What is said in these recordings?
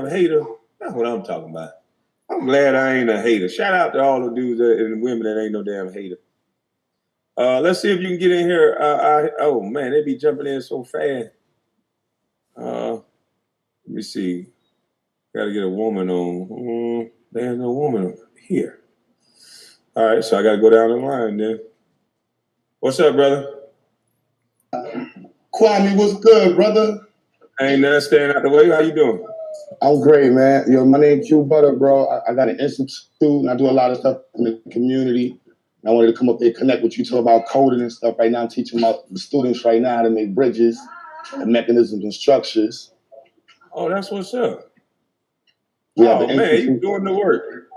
hater. That's what I'm talking about. I'm glad I ain't a hater. Shout out to all the dudes and women that ain't no damn hater. Let's see if you can get in here. Oh man, they be jumping in so fast. Let me see. Got to get a woman on. There's no woman here. All right, so I got to go down the line then. What's up, brother? Kwame, what's good, brother? Ain't nothing staying out the way. How you doing? I'm great, man. Yo, my name's Q Butter, bro. I got an institute, and I do a lot of stuff in the community. And I wanted to come up there and connect with you, talk about coding and stuff. Right now, I'm teaching my students right now how to make bridges and mechanisms and structures. Oh, that's what's up. Oh, man, you doing the work.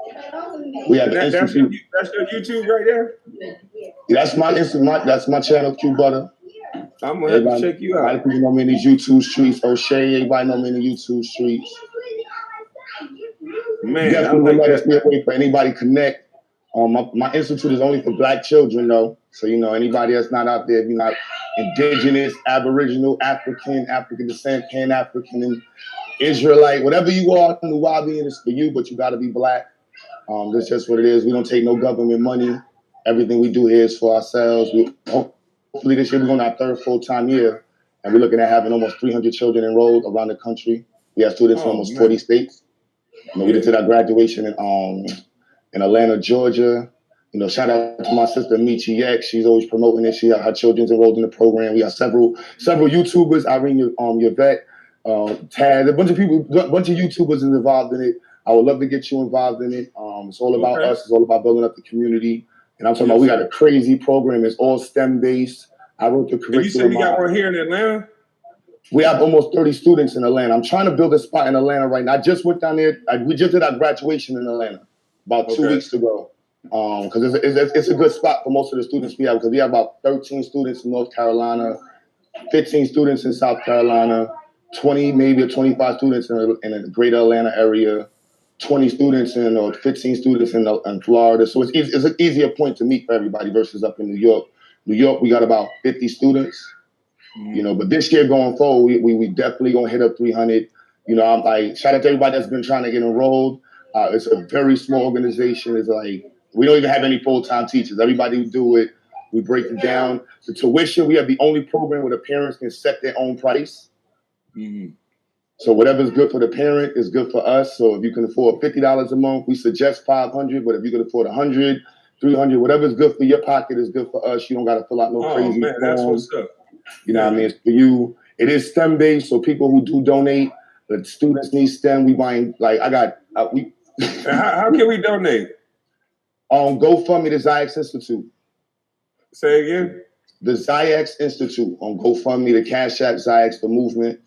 We have the institute. That's your YouTube right there? Yeah, that's my institute. That's my channel, Q Butter. I'm going to have to check you out. A lot of people know me in these YouTube streets. O'Shea, everybody know me in the YouTube streets. Man, definitely would let us be a way for anybody connect. My institute is only for Black children, though. So, anybody that's not out there, if you're not indigenous, Aboriginal, African descent, Pan-African, and Israelite, whatever you are, Nuwabian is for you, but you got to be Black. That's just what it is. We don't take no government money. Everything we do here is for ourselves. Hopefully this year we're going to our third full-time year, and we're looking at having almost 300 children enrolled around the country. We have students from almost 40 states. We just did our graduation in Atlanta, Georgia. Shout out to my sister Michi X. She's always promoting it. Her children's enrolled in the program. We have several YouTubers. Irene Yvette, Taz, a bunch of YouTubers is involved in it. I would love to get you involved in it. It's all about us. It's all about building up the community. And I'm talking about we got a crazy program. It's all STEM based. I wrote the curriculum. You said you got one here in Atlanta? We have almost 30 students in Atlanta. I'm trying to build a spot in Atlanta right now. I just went down there. We just did our graduation in Atlanta about 2 weeks ago. Because it's a good spot for most of the students we have, because we have about 13 students in North Carolina, 15 students in South Carolina, 20 maybe or 25 students in the greater Atlanta area, 20 students or 15 students in Florida. So it's an easier point to meet for everybody versus up in New York. New York, we got about 50 students. But this year going forward, we definitely gonna hit up 300. I'm like, shout out to everybody that's been trying to get enrolled. It's a very small organization. It's like we don't even have any full-time teachers. Everybody who do it, we break it down. The tuition, we have the only program where the parents can set their own price. Mm-hmm. So whatever's good for the parent is good for us. So if you can afford $50 a month, we suggest $500. But if you can afford $100, $300, whatever's good for your pocket is good for us. You don't got to fill out no crazy forms. That's what's up. What I mean? It's for you. It is STEM based, so people who do donate, the students need STEM. We buying How can we donate? GoFundMe, the Ziax Institute. Say again? The Ziax Institute on GoFundMe, the Cash App, Ziax, the movement.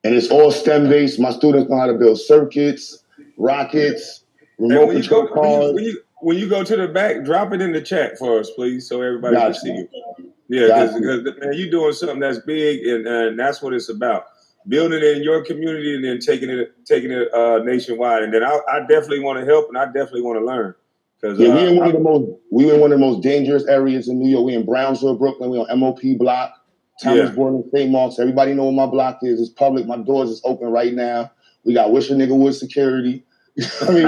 And it's all STEM based. My students know how to build circuits, rockets, remote control cars. When you go to the back, drop it in the chat for us, please, so everybody can see you. Yeah, because man, you're doing something that's big, and that's what it's about. Building it in your community and then taking it nationwide. And then I definitely want to help, and I definitely want to learn. We in one of the most dangerous areas in New York. We in Brownsville, Brooklyn. We on MOP block, Thomas Bourne and St. Mark's. Everybody know what my block is. It's public. My doors is open right now. We got Wish a Nigga Wood security. I mean,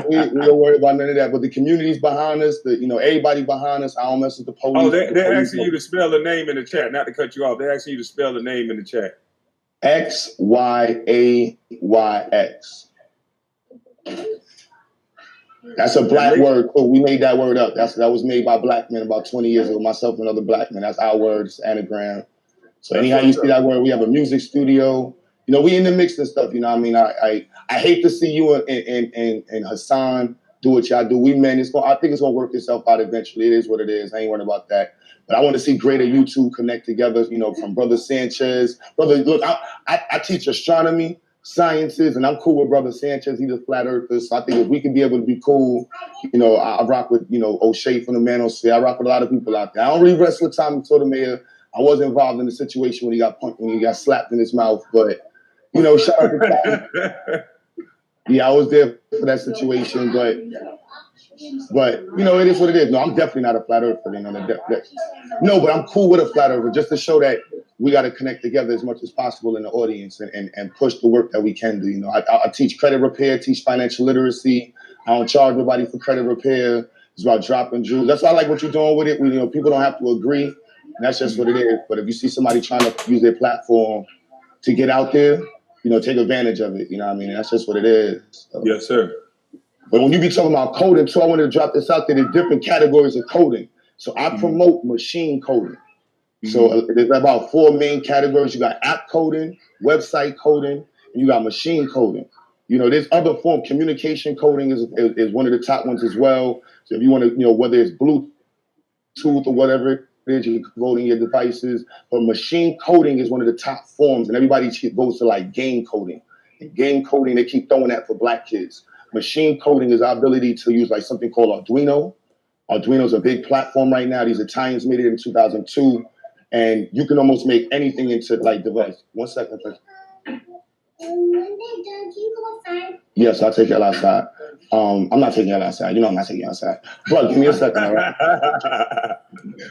we don't worry about none of that. But the community's behind us. Everybody behind us. I don't mess with the police. Oh, they're asking you to spell the name in the chat. Not to cut you off. They're asking you to spell the name in the chat. XYAYX. That's a Black word. Oh, we made that word up. That was made by Black men about 20 years ago. Myself and another Black man. That's our word. It's anagram. So anyhow you see that word, we have a music studio. We in the mix and stuff. I mean, I hate to see you and Hassan do what y'all do. We men, I think it's gonna work itself out eventually. It is what it is. I ain't worried about that. But I want to see greater YouTube connect together. From Brother Sanchez. Look, I teach astronomy, sciences, and I'm cool with Brother Sanchez. He's a flat earther. So I think if we can be able to be cool, I rock with O'Shea from the Manosphere. I rock with a lot of people out there. I don't really wrestle with Tommy Sotomayor. I was involved in the situation when he got slapped in his mouth, but shout out to Tommy. Yeah, I was there for that situation, but But you know, it is what it is. No, I'm definitely not a flat earther. You know, no, but I'm cool with a flat earther just to show that we got to connect together as much as possible in the audience and push the work that we can do. You know, I teach credit repair, teach financial literacy. I don't charge nobody for credit repair. It's about dropping jewels. That's why I like what you're doing with it. You know, people don't have to agree. And that's just what it is. But if you see somebody trying to use their platform to get out there, you know, take advantage of it. You know what I mean? And that's just what it is. So. Yes, sir. But when you be talking about coding, too, I wanted to drop this out there. There's different categories of coding. So I promote machine coding. So there's about 4 main categories. You got app coding, website coding, and you got machine coding. You know, there's other form. Communication coding is one of the top ones as well. So if you want to, you know, whether it's Bluetooth or whatever it is, you're coding your devices. But machine coding is one of the top forms, and everybody goes to like game coding. And game coding, they keep throwing that for black kids. Machine coding is our ability to use like something called Arduino. Arduino is a big platform right now. These Italians made it in 2002. And you can almost make anything into like device. 1 second, please. When they're done, can you go outside? Yes, I'll take y'all outside. I'm not taking y'all outside. You know I'm not taking y'all outside. But give me a second, all right?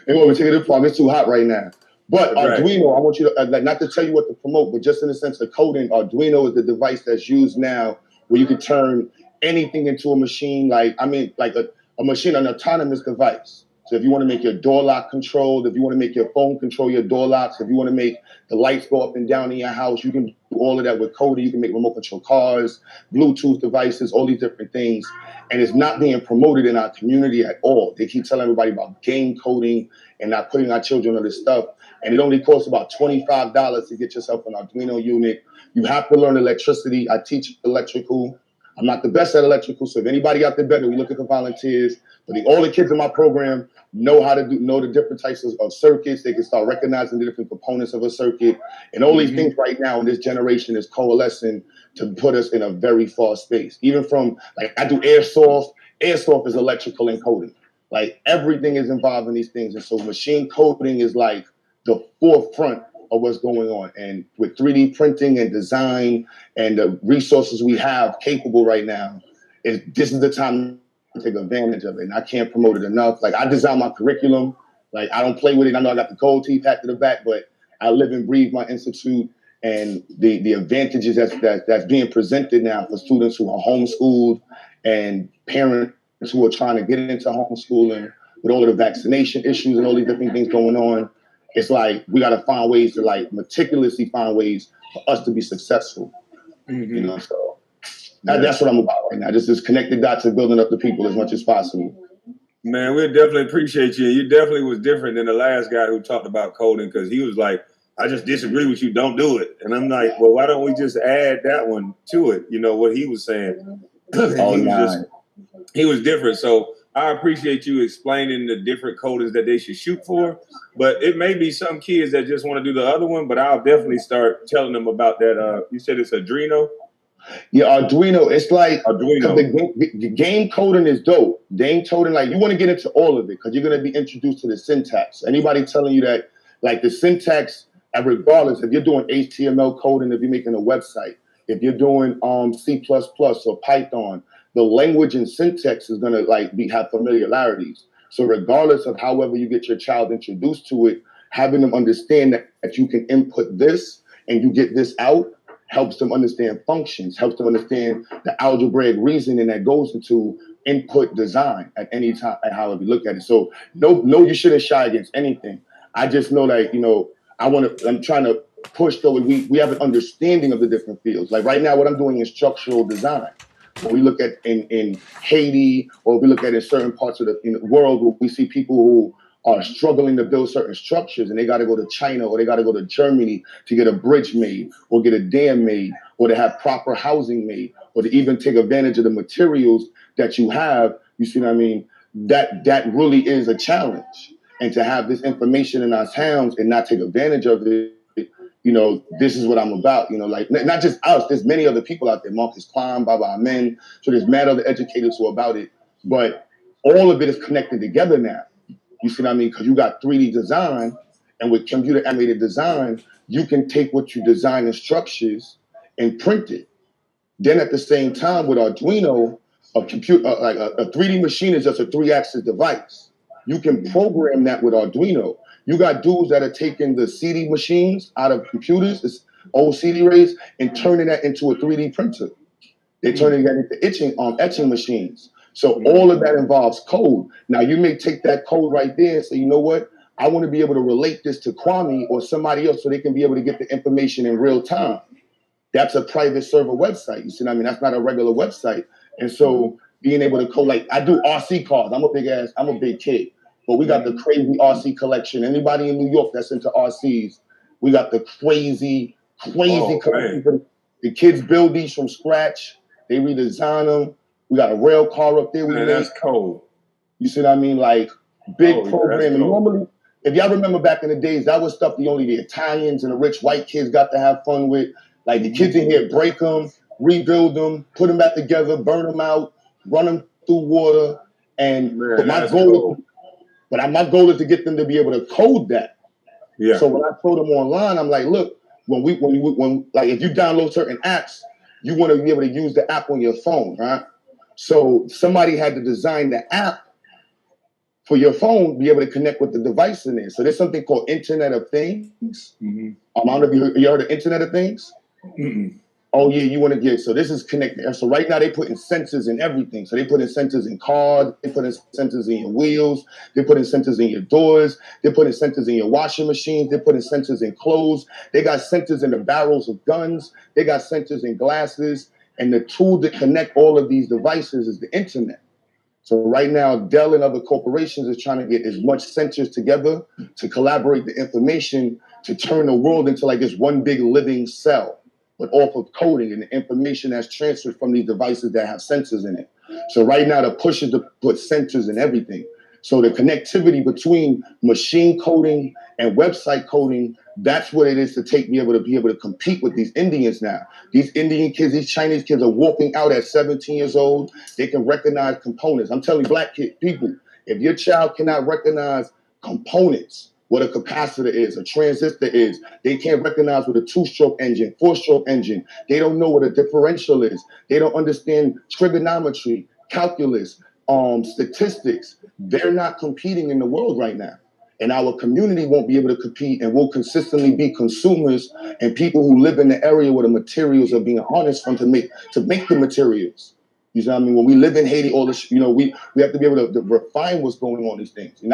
They want me to take it to farm. It's too hot right now. But Arduino, I want you to, like, not to tell you what to promote, but just in the sense of coding, Arduino is the device that's used now where you can turn anything into a machine. Like, I mean, like a machine, an autonomous device. So if you want to make your door lock controlled, if you want to make your phone control your door locks, if you want to make the lights go up and down in your house, you can do all of that with coding. You can make remote control cars, Bluetooth devices, all these different things. And it's not being promoted in our community at all. They keep telling everybody about game coding and not putting our children on this stuff. And it only costs about $25 to get yourself an Arduino unit. You have to learn electricity. I teach electrical. I'm not the best at electrical, so if anybody out there better, we looking for volunteers. But all the kids in my program know how to know the different types of circuits. They can start recognizing the different components of a circuit. And all these things right now in this generation is coalescing to put us in a very far space. Even from, like, I do airsoft. Airsoft is electrical encoding. Like, everything is involved in these things. And so machine coding is like the forefront of what's going on. And with 3D printing and design and the resources we have capable right now, this is the time to take advantage of it. And I can't promote it enough. Like, I design my curriculum. Like, I don't play with it. I know I got the gold teeth packed to the back, but I live and breathe my institute and the advantages that's being presented now for students who are homeschooled and parents who are trying to get into homeschooling with all of the vaccination issues and all these different things going on. It's like we got to find ways to like meticulously find ways for us to be successful. You know, so that's what I'm about right now. Just connect the dots and building up the people as much as possible. Man, we definitely appreciate you. You definitely was different than the last guy who talked about coding because he was like, I just disagree with you. Don't do it. And I'm like, well, why don't we just add that one to it? You know, what he was saying. He was different. So I appreciate you explaining the different codings that they should shoot for. But it may be some kids that just want to do the other one, but I'll definitely start telling them about that. You said it's Adreno? Yeah, Arduino. It's like Arduino. The game coding is dope. Game coding, like you want to get into all of it because you're going to be introduced to the syntax. Anybody telling you that, like the syntax, regardless, if you're doing HTML coding, if you're making a website, if you're doing C++ or Python, the language and syntax is going to like have familiarities. So regardless of however you get your child introduced to it, having them understand that you can input this and you get this out helps them understand functions, helps them understand the algebraic reasoning that goes into input design at any time, at however you look at it. So no, you shouldn't shy against anything. I just know that, you know, I'm trying to push though, we have an understanding of the different fields. Like right now, what I'm doing is structural design. When we look at in Haiti, or we look at in certain parts of the world where we see people who are struggling to build certain structures and they got to go to China or they got to go to Germany to get a bridge made or get a dam made or to have proper housing made or to even take advantage of the materials that you have, you see what I mean? That really is a challenge. And to have this information in our towns and not take advantage of it, you know, this is what I'm about, you know, like not just us, there's many other people out there, Marcus Klein, Baba Amen. So there's mad other educators who are about it, but all of it is connected together now. You see what I mean? Because you got 3D design, and with computer animated design, you can take what you design in structures and print it. Then at the same time with Arduino, A computer, like a 3D machine is just a 3-axis device. You can program that with Arduino. You got dudes that are taking the CD machines out of computers, this old CD rays, and turning that into a 3D printer. They're turning that into etching machines. So all of that involves code. Now you may take that code right there and say, you know what? I want to be able to relate this to Kwame or somebody else so they can be able to get the information in real time. That's a private server website. You see what I mean? That's not a regular website. And so being able to code, like I do RC cars. I'm a big kid. But we got the crazy RC collection. Anybody in New York that's into RCs, we got the crazy collection. The kids build these from scratch. They redesign them. We got a rail car up there. That's cold. You see what I mean? Like big programming. Normally, if y'all remember back in the days, that was stuff only the Italians and the rich white kids got to have fun with. Like the kids in here break them, rebuild them, put them back together, burn them out, run them through water. And my goal is to get them to be able to code that. Yeah. So when I throw them online, I'm like, look, when like if you download certain apps, you want to be able to use the app on your phone, right? So somebody had to design the app for your phone, be able to connect with the device in there. So there's something called Internet of Things. I don't know if you heard of Internet of Things? Oh yeah, you want to get, so this is connected. So right now they put in sensors in everything. So they put in sensors in cars, they put in sensors in your wheels, they put in sensors in your doors, they put in sensors in your washing machines, they put in sensors in clothes, they got sensors in the barrels of guns, they got sensors in glasses, and the tool to connect all of these devices is the internet. So right now, Dell and other corporations are trying to get as much sensors together to collaborate the information to turn the world into like this one big living cell, but off of coding and the information that's transferred from these devices that have sensors in it. So right now, the push is to put sensors in everything. So the connectivity between machine coding and website coding, that's what it is to be able to compete with these Indians now. These Indian kids, these Chinese kids are walking out at 17 years old. They can recognize components. I'm telling black people, if your child cannot recognize components, what a capacitor is, a transistor is, they can't recognize what a 2-stroke engine, 4-stroke engine, they don't know what a differential is. They don't understand trigonometry, calculus, statistics. They're not competing in the world right now. And our community won't be able to compete and will consistently be consumers and people who live in the area where the materials are being harnessed from to make the materials. You know what I mean? When we live in Haiti, all this, we have to be able to refine what's going on in these things.